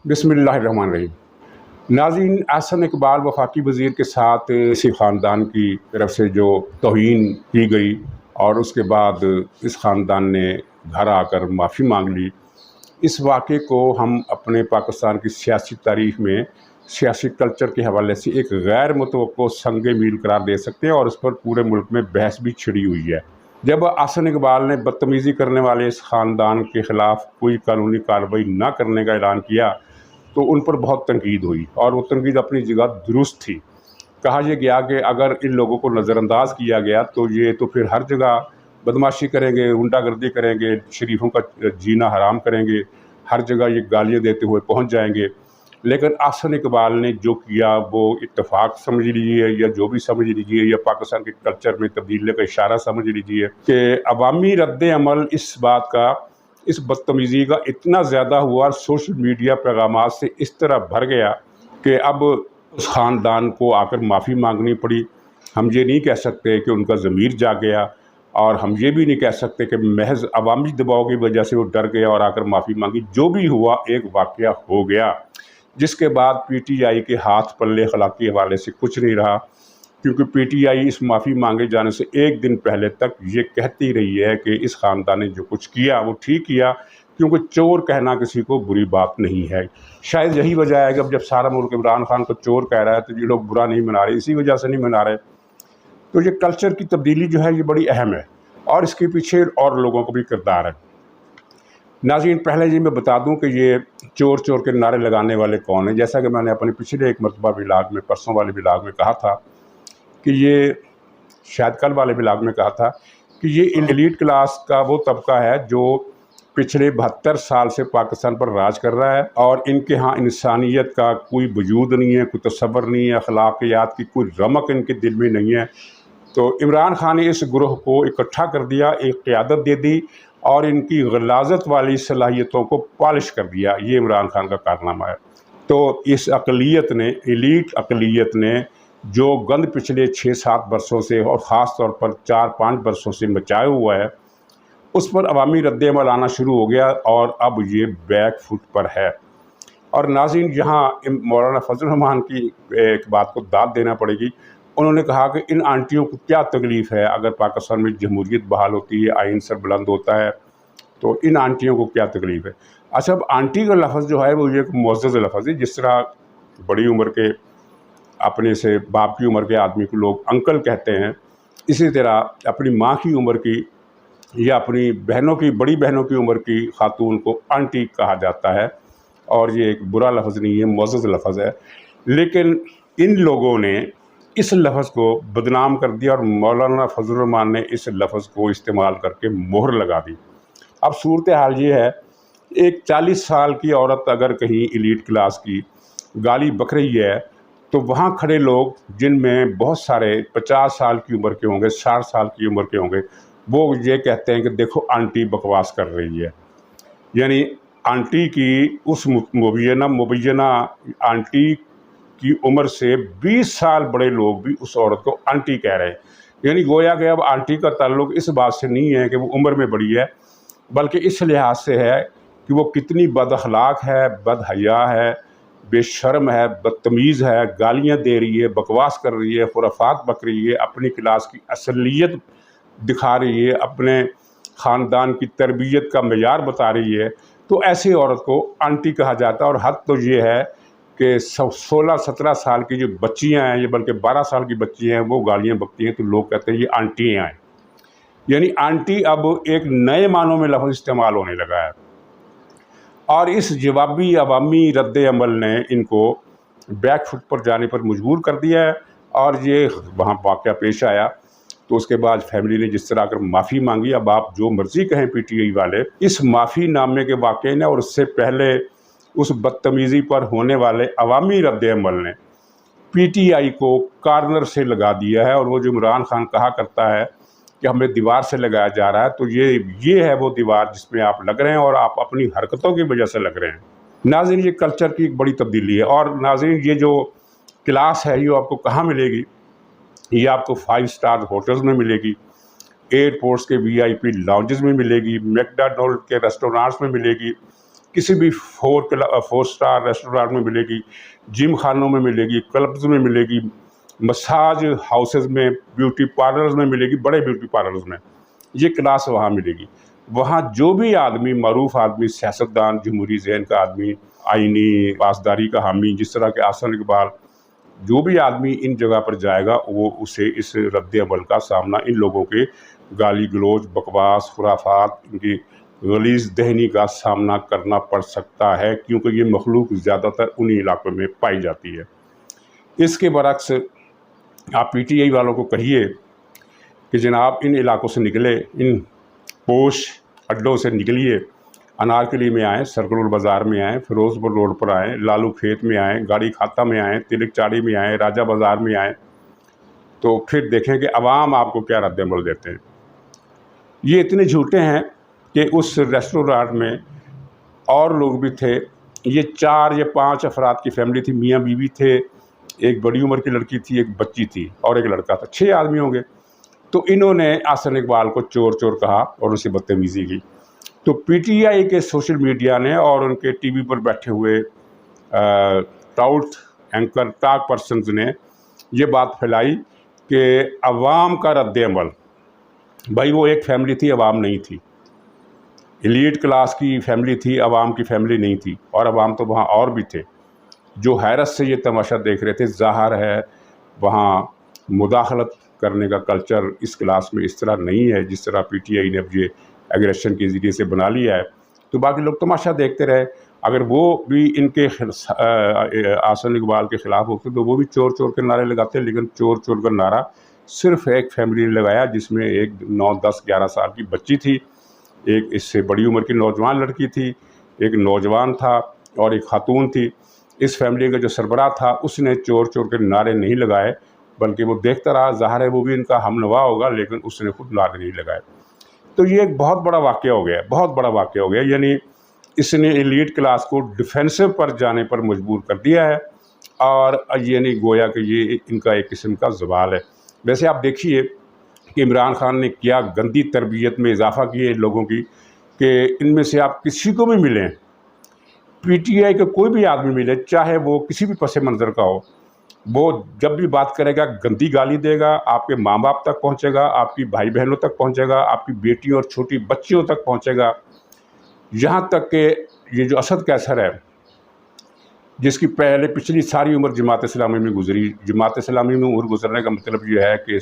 بسم اللہ الرحمن الرحیم۔ ناظرین، احسن اقبال وفاقی وزیر کے ساتھ اسی خاندان کی طرف سے جو توہین کی گئی اور اس کے بعد اس خاندان نے گھر آ کر معافی مانگ لی، اس واقعے کو ہم اپنے پاکستان کی سیاسی تاریخ میں سیاسی کلچر کے حوالے سے ایک غیر متوقع سنگ میل قرار دے سکتے ہیں، اور اس پر پورے ملک میں بحث بھی چھڑی ہوئی ہے۔ جب احسن اقبال نے بدتمیزی کرنے والے اس خاندان کے خلاف کوئی قانونی کارروائی نہ کرنے کا اعلان کیا تو ان پر بہت تنقید ہوئی، اور وہ تنقید اپنی جگہ درست تھی۔ کہا یہ گیا کہ اگر ان لوگوں کو نظر انداز کیا گیا تو یہ تو پھر ہر جگہ بدماشی کریں گے، غنڈہ گردی کریں گے، شریفوں کا جینا حرام کریں گے، ہر جگہ یہ گالیاں دیتے ہوئے پہنچ جائیں گے۔ لیکن احسن اقبال نے جو کیا وہ اتفاق سمجھ لیجیے یا جو بھی سمجھ لیجیے، یا پاکستان کے کلچر میں تبدیلی کا اشارہ سمجھ لیجیے، کہ عوامی رد عمل اس بات کا، اس بدتمیزی کا اتنا زیادہ ہوا اور سوشل میڈیا پیغامات سے اس طرح بھر گیا کہ اب اس خاندان کو آ کر معافی مانگنی پڑی۔ ہم یہ نہیں کہہ سکتے کہ ان کا ضمیر جاگ گیا، اور ہم یہ بھی نہیں کہہ سکتے کہ محض عوامی دباؤ کی وجہ سے وہ ڈر گیا اور آ کر معافی مانگی۔ جو بھی ہوا ایک واقعہ ہو گیا، جس کے بعد پی ٹی آئی کے ہاتھ پلے اخلاقی حوالے سے کچھ نہیں رہا، کیونکہ پی ٹی آئی اس معافی مانگے جانے سے ایک دن پہلے تک یہ کہتی رہی ہے کہ اس خاندان نے جو کچھ کیا وہ ٹھیک کیا، کیونکہ چور کہنا کسی کو بری بات نہیں ہے۔ شاید یہی وجہ ہے کہ جب سارا ملک عمران خان کو چور کہہ رہا ہے تو یہ لوگ برا نہیں منا رہے، اسی وجہ سے نہیں منا رہے۔ تو یہ کلچر کی تبدیلی جو ہے یہ بڑی اہم ہے، اور اس کے پیچھے اور لوگوں کو بھی کردار ہے۔ ناظرین، پہلے یہ میں بتا دوں کہ یہ چور چور کے نعرے لگانے والے کون ہیں۔ جیسا کہ میں نے اپنے پچھلے ایک مرتبہ ولاگ میں، پرسوں والے ولاگ میں کہا تھا کہ یہ، شاید کل والے ولاگ میں کہا تھا کہ یہ ایلیٹ کلاس کا وہ طبقہ ہے جو پچھلے 72 سال سے پاکستان پر راج کر رہا ہے، اور ان کے ہاں انسانیت کا کوئی وجود نہیں ہے، کوئی تصور نہیں ہے، اخلاقیات کی کوئی رمق ان کے دل میں نہیں ہے۔ تو عمران خان نے اس گروہ کو اکٹھا کر دیا، ایک قیادت دے دی، اور ان کی غلاظت والی صلاحیتوں کو پالش کر دیا۔ یہ عمران خان کا کارنامہ ہے۔ تو اس اقلیت نے، ایلیٹ اقلیت نے، جو گند پچھلے 6-7 برسوں سے اور خاص طور پر 4-5 برسوں سے مچایا ہوا ہے، اس پر عوامی رد عمل آنا شروع ہو گیا، اور اب یہ بیک فٹ پر ہے۔ اور ناظرین، یہاں مولانا فضل الرحمان کی ایک بات کو داد دینا پڑے گی۔ انہوں نے کہا کہ ان آنٹیوں کو کیا تکلیف ہے اگر پاکستان میں جمہوریت بحال ہوتی ہے، آئین سر بلند ہوتا ہے، تو ان آنٹیوں کو کیا تکلیف ہے۔ اچھا، اب آنٹی کا لفظ جو ہے وہ ایک معزز لفظ ہے۔ جس طرح بڑی عمر کے، اپنے سے باپ کی عمر کے آدمی کو لوگ انکل کہتے ہیں، اسی طرح اپنی ماں کی عمر کی یا اپنی بہنوں کی، بڑی بہنوں کی عمر کی خاتون کو آنٹی کہا جاتا ہے، اور یہ ایک برا لفظ نہیں ہے، معزز لفظ ہے۔ لیکن ان لوگوں نے اس لفظ کو بدنام کر دیا، اور مولانا فضل الرحمان نے اس لفظ کو استعمال کر کے مہر لگا دی۔ اب صورتحال یہ ہے، ایک 40 سال کی عورت اگر کہیں ایلیٹ کلاس کی گالی بک رہی ہے، تو وہاں کھڑے لوگ، جن میں بہت سارے 50 سال کی عمر کے ہوں گے، 60 سال کی عمر کے ہوں گے، وہ یہ کہتے ہیں کہ دیکھو آنٹی بکواس کر رہی ہے۔ یعنی آنٹی کی اس مبینہ آنٹی کی عمر سے 20 سال بڑے لوگ بھی اس عورت کو آنٹی کہہ رہے ہیں۔ یعنی گویا کہ اب آنٹی کا تعلق اس بات سے نہیں ہے کہ وہ عمر میں بڑی ہے، بلکہ اس لحاظ سے ہے کہ وہ کتنی بد اخلاق ہے، بد حیا ہے، بے شرم ہے، بدتمیز ہے، گالیاں دے رہی ہے، بکواس کر رہی ہے، خرافات بک رہی ہے، اپنی کلاس کی اصلیت دکھا رہی ہے، اپنے خاندان کی تربیت کا معیار بتا رہی ہے۔ تو ایسی عورت کو آنٹی کہا جاتا ہے، اور حد تو یہ ہے کہ 16-17 سال کی جو بچیاں ہیں، یہ بلکہ 12 سال کی بچیاں ہیں، وہ گالیاں بکتی ہیں تو لوگ کہتے ہیں یہ آنٹیاں ہیں۔ یعنی آنٹی اب ایک نئے معنوں میں لفظ استعمال ہونے لگا ہے، اور اس جوابی عوامی رد عمل نے ان کو بیک فٹ پر جانے پر مجبور کر دیا ہے۔ اور یہ وہاں واقعہ پیش آیا تو اس کے بعد فیملی نے جس طرح کر معافی مانگی۔ اب آپ جو مرضی کہیں پی ٹی آئی والے، اس معافی نامے کے واقعے نے اور اس سے پہلے اس بدتمیزی پر ہونے والے عوامی رد عمل نے پی ٹی آئی کو کارنر سے لگا دیا ہے۔ اور وہ جو عمران خان کہا کرتا ہے کہ ہمیں دیوار سے لگایا جا رہا ہے، تو یہ ہے وہ دیوار جس میں آپ لگ رہے ہیں، اور آپ اپنی حرکتوں کی وجہ سے لگ رہے ہیں۔ ناظرین، یہ کلچر کی ایک بڑی تبدیلی ہے۔ اور ناظرین، یہ جو کلاس ہے یہ آپ کو کہاں ملے گی؟ یہ آپ کو 5 اسٹار ہوٹلز میں ملے گی، ایئرپورٹس کے VIP لاؤنجز میں ملے گی، میکڈونلڈ کے ریسٹورانٹس میں ملے گی، کسی بھی 4 اسٹار ریسٹورانٹ میں ملے گی، جم خانوں میں ملے گی، کلبز میں ملے گی، مساج ہاؤسز میں، بیوٹی پارلرز میں ملے گی، بڑے بیوٹی پارلرز میں یہ کلاس وہاں ملے گی۔ وہاں جو بھی آدمی، معروف آدمی، سیاستدان، جمہوری ذہن کا آدمی، آئینی پاسداری کا حامی، جس طرح کے احسن اقبال، جو بھی آدمی ان جگہ پر جائے گا وہ اسے اس رد عمل کا سامنا، ان لوگوں کے گالی گلوچ، بکواس، خرافات، ان کی غلیظ دہنی کا سامنا کرنا پڑ سکتا ہے، کیونکہ یہ مخلوق زیادہ تر انہی علاقوں میں پائی جاتی ہے۔ اس کے برعکس آپ پی ٹی آئی والوں کو کہیے کہ جناب ان علاقوں سے نکلے، ان پوش اڈوں سے نکلیے، انارکلی میں آئیں، سرکل بازار میں آئیں، فیروز پور روڈ پر آئیں، لالو کھیت میں آئیں، گاڑی کھاتا میں آئیں، تلک چاڑی میں آئیں، راجہ بازار میں آئیں، تو پھر دیکھیں کہ عوام آپ کو کیا رد عمل دیتے ہیں۔ یہ اتنے جھوٹے ہیں کہ اس ریسٹورانٹ میں اور لوگ بھی تھے، یہ 4 یا 5 افراد کی فیملی تھی، میاں بیوی تھے، ایک بڑی عمر کی لڑکی تھی، ایک بچی تھی اور ایک لڑکا تھا، 6 آدمی ہوں گے۔ تو انہوں نے احسن اقبال کو چور چور کہا اور اسے بدتمیزی کی۔ تو پی ٹی آئی کے سوشل میڈیا نے اور ان کے ٹی وی پر بیٹھے ہوئے ٹاؤٹ اینکر ٹاک پرسنز نے یہ بات پھیلائی کہ عوام کا رد عمل، بھائی وہ ایک فیملی تھی، عوام نہیں تھی، ایلیٹ کلاس کی فیملی تھی، عوام کی فیملی نہیں تھی، اور عوام تو وہاں اور بھی تھے جو حیرت سے یہ تماشا دیکھ رہے تھے۔ ظاہر ہے وہاں مداخلت کرنے کا کلچر اس کلاس میں اس طرح نہیں ہے جس طرح پی ٹی آئی نے اب یہ ایگریشن کے ذریعے سے بنا لیا ہے، تو باقی لوگ تماشا دیکھتے رہے۔ اگر وہ بھی ان کے احسن اقبال کے خلاف ہوتے تو وہ بھی چور چور کے نعرے لگاتے، لیکن چور چور کا نعرہ صرف ایک فیملی نے لگایا جس میں ایک 9، 10، 11 سال کی بچی تھی، ایک اس سے بڑی عمر کی نوجوان لڑکی تھی، ایک نوجوان تھا اور ایک خاتون تھی۔ اس فیملی کا جو سربراہ تھا اس نے چور چور کے نعرے نہیں لگائے، بلکہ وہ دیکھتا رہا، ظاہر ہے وہ بھی ان کا ہم نوا ہوگا، لیکن اس نے خود نعرے نہیں لگائے۔ تو یہ ایک بہت بڑا واقعہ ہو گیا، بہت بڑا واقعہ ہو گیا، یعنی اس نے ایلیٹ کلاس کو ڈیفینسو پر جانے پر مجبور کر دیا ہے، اور یعنی گویا کہ یہ ان کا ایک قسم کا زوال ہے۔ ویسے آپ دیکھیے کہ عمران خان نے کیا گندی تربیت میں اضافہ کیے ان لوگوں کی، کہ ان میں سے آپ کسی کو بھی ملیں، پی ٹی آئی کا کوئی بھی آدمی ملے، چاہے وہ کسی بھی پس منظر کا ہو، وہ جب بھی بات کرے گا گندی گالی دے گا، آپ کے ماں باپ تک پہنچے گا، آپ کی بھائی بہنوں تک پہنچے گا، آپ کی بیٹیوں اور چھوٹی بچیوں تک پہنچے گا، یہاں تک کہ یہ جو اسد قیصر ہے جس کی پچھلی ساری عمر جماعت اسلامی میں گزری، جماعت اسلامی میں عمر گزرنے کا مطلب یہ ہے کہ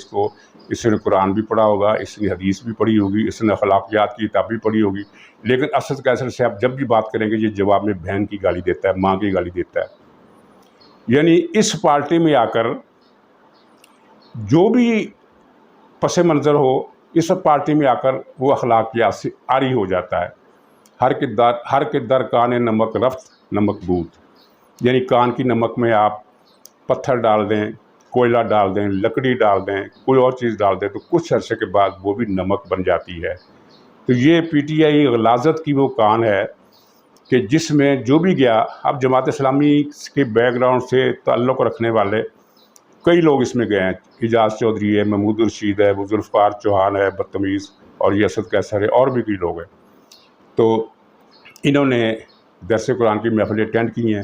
اس نے قرآن بھی پڑھا ہوگا، اس نے حدیث بھی پڑھی ہوگی، اس نے اخلاقیات کی کتاب بھی پڑھی ہوگی، لیکن اسد قیصر سے آپ جب بھی بات کریں گے یہ جواب میں بہن کی گالی دیتا ہے، ماں کی گالی دیتا ہے۔ یعنی اس پارٹی میں آ کر جو بھی پس منظر ہو، اس پارٹی میں آ کر وہ اخلاقیات سے عاری ہو جاتا ہے۔ ہر کے در کان نمک رفت نمک بود، یعنی کان کی نمک میں آپ پتھر ڈال دیں، کوئلہ ڈال دیں، لکڑی ڈال دیں، کوئی اور چیز ڈال دیں تو کچھ عرصے کے بعد وہ بھی نمک بن جاتی ہے۔ تو یہ پی ٹی آئی غلاظت کی وہ کان ہے کہ جس میں جو بھی گیا، اب جماعت اسلامی کے بیک گراؤنڈ سے تعلق رکھنے والے کئی لوگ اس میں گئے ہیں، اعجاز چودھری ہے، محمود الرشید ہے، وہ ذوالفقار چوہان ہے بدتمیز، اور یہ اسد قیصر ہے، اور بھی کئی لوگ ہیں۔ تو انہوں نے درس قرآن کی محفلیں اٹینڈ کی ہیں،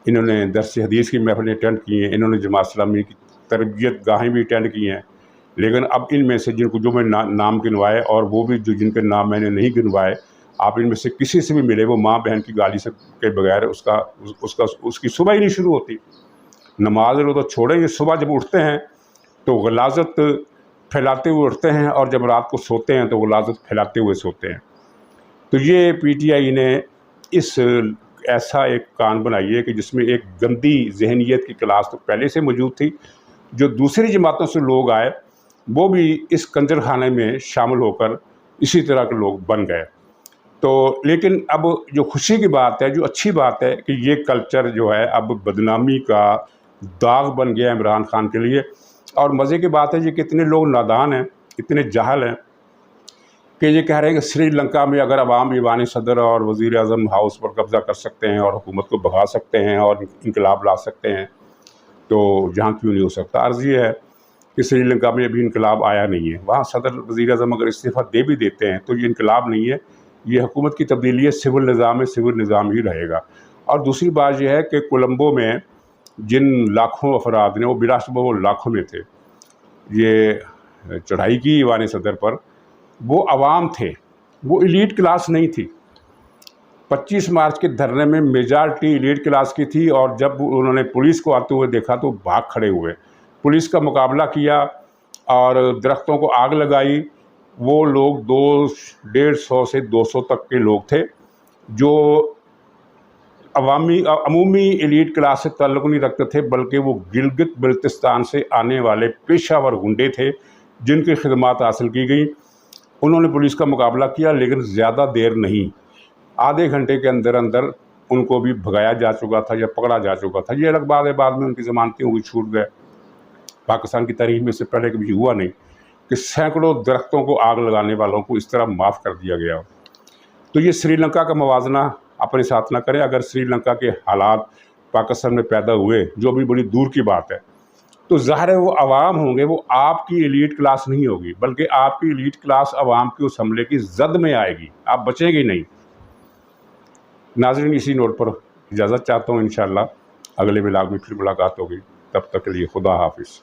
انہوں نے درس حدیث کی محفلیں اٹینڈ کی ہیں، انہوں نے جماعت اسلامی کی تربیت گاہیں بھی اٹینڈ کی ہیں، لیکن اب ان میں سے جن کو جو میں نام گنوائے اور وہ بھی جن کے نام میں نے نہیں گنوائے، آپ ان میں سے کسی سے بھی ملے، وہ ماں بہن کی گالی سے کے بغیر اس کی صبح ہی نہیں شروع ہوتی۔ نماز رو تو چھوڑیں گے، صبح جب اٹھتے ہیں تو غلاظت پھیلاتے ہوئے اٹھتے ہیں، اور جب رات کو سوتے ہیں تو غلاظت پھیلاتے ہوئے سوتے ہیں۔ تو یہ پی ٹی آئی نے ایسا ایک کان بنائی ہے کہ جس میں ایک گندی ذہنیت کی کلاس تو پہلے سے موجود تھی، جو دوسری جماعتوں سے لوگ آئے وہ بھی اس کنجر خانے میں شامل ہو کر اسی طرح کے لوگ بن گئے۔ تو لیکن اب جو خوشی کی بات ہے، جو اچھی بات ہے کہ یہ کلچر جو ہے اب بدنامی کا داغ بن گیا عمران خان کے لیے، اور مزے کی بات ہے یہ کہ اتنے لوگ نادان ہیں، اتنے جاہل ہیں کہ یہ کہہ رہے ہیں کہ سری لنکا میں اگر عوام ایوان صدر اور وزیر اعظم ہاؤس پر قبضہ کر سکتے ہیں اور حکومت کو بھگا سکتے ہیں اور انقلاب لا سکتے ہیں تو جہاں کیوں نہیں ہو سکتا۔ عرض یہ ہے کہ سری لنکا میں ابھی انقلاب آیا نہیں ہے، وہاں صدر وزیر اعظم اگر استعفیٰ دے بھی دیتے ہیں تو یہ انقلاب نہیں ہے، یہ حکومت کی تبدیلی ہے، سول نظام ہے، سول نظام ہی رہے گا۔ اور دوسری بات یہ ہے کہ کولمبو میں جن لاکھوں افراد نے، وہ بلا شبہ وہ لاکھوں میں تھے، یہ چڑھائی کی ایوان صدر پر، وہ عوام تھے، وہ ایلیٹ کلاس نہیں تھی۔ 25 مارچ کے دھرنے میں میجارٹی ایلیٹ کلاس کی تھی، اور جب انہوں نے پولیس کو آتے ہوئے دیکھا تو بھاگ کھڑے ہوئے، پولیس کا مقابلہ کیا اور درختوں کو آگ لگائی۔ وہ لوگ 150 سے 200 تک کے لوگ تھے جو عمومی ایلیٹ کلاس سے تعلق نہیں رکھتے تھے، بلکہ وہ گلگت بلتستان سے آنے والے پیشہ ور گنڈے تھے جن کی خدمات حاصل کی گئیں۔ انہوں نے پولیس کا مقابلہ کیا، لیکن زیادہ دیر نہیں، آدھے گھنٹے کے اندر اندر ان کو بھی بھگایا جا چکا تھا یا پکڑا جا چکا تھا۔ یہ الگ بات ہے، بعد میں ان کی ضمانتیں ہوئی، چھوٹ گئے۔ پاکستان کی تاریخ میں اس سے پہلے کبھی ہوا نہیں کہ سینکڑوں درختوں کو آگ لگانے والوں کو اس طرح معاف کر دیا گیا۔ تو یہ سری لنکا کا موازنہ اپنے ساتھ نہ کریں۔ اگر سری لنکا کے حالات پاکستان میں پیدا ہوئے، جو بھی بڑی دور کی بات ہے، تو ظاہر ہے وہ عوام ہوں گے، وہ آپ کی ایلیٹ کلاس نہیں ہوگی، بلکہ آپ کی ایلیٹ کلاس عوام کی اس حملے کی زد میں آئے گی، آپ بچیں گے نہیں۔ ناظرین، اسی نوٹ پر اجازت چاہتا ہوں، انشاءاللہ اگلے ولاگ میں پھر ملاقات ہوگی، تب تک کے لیے خدا حافظ۔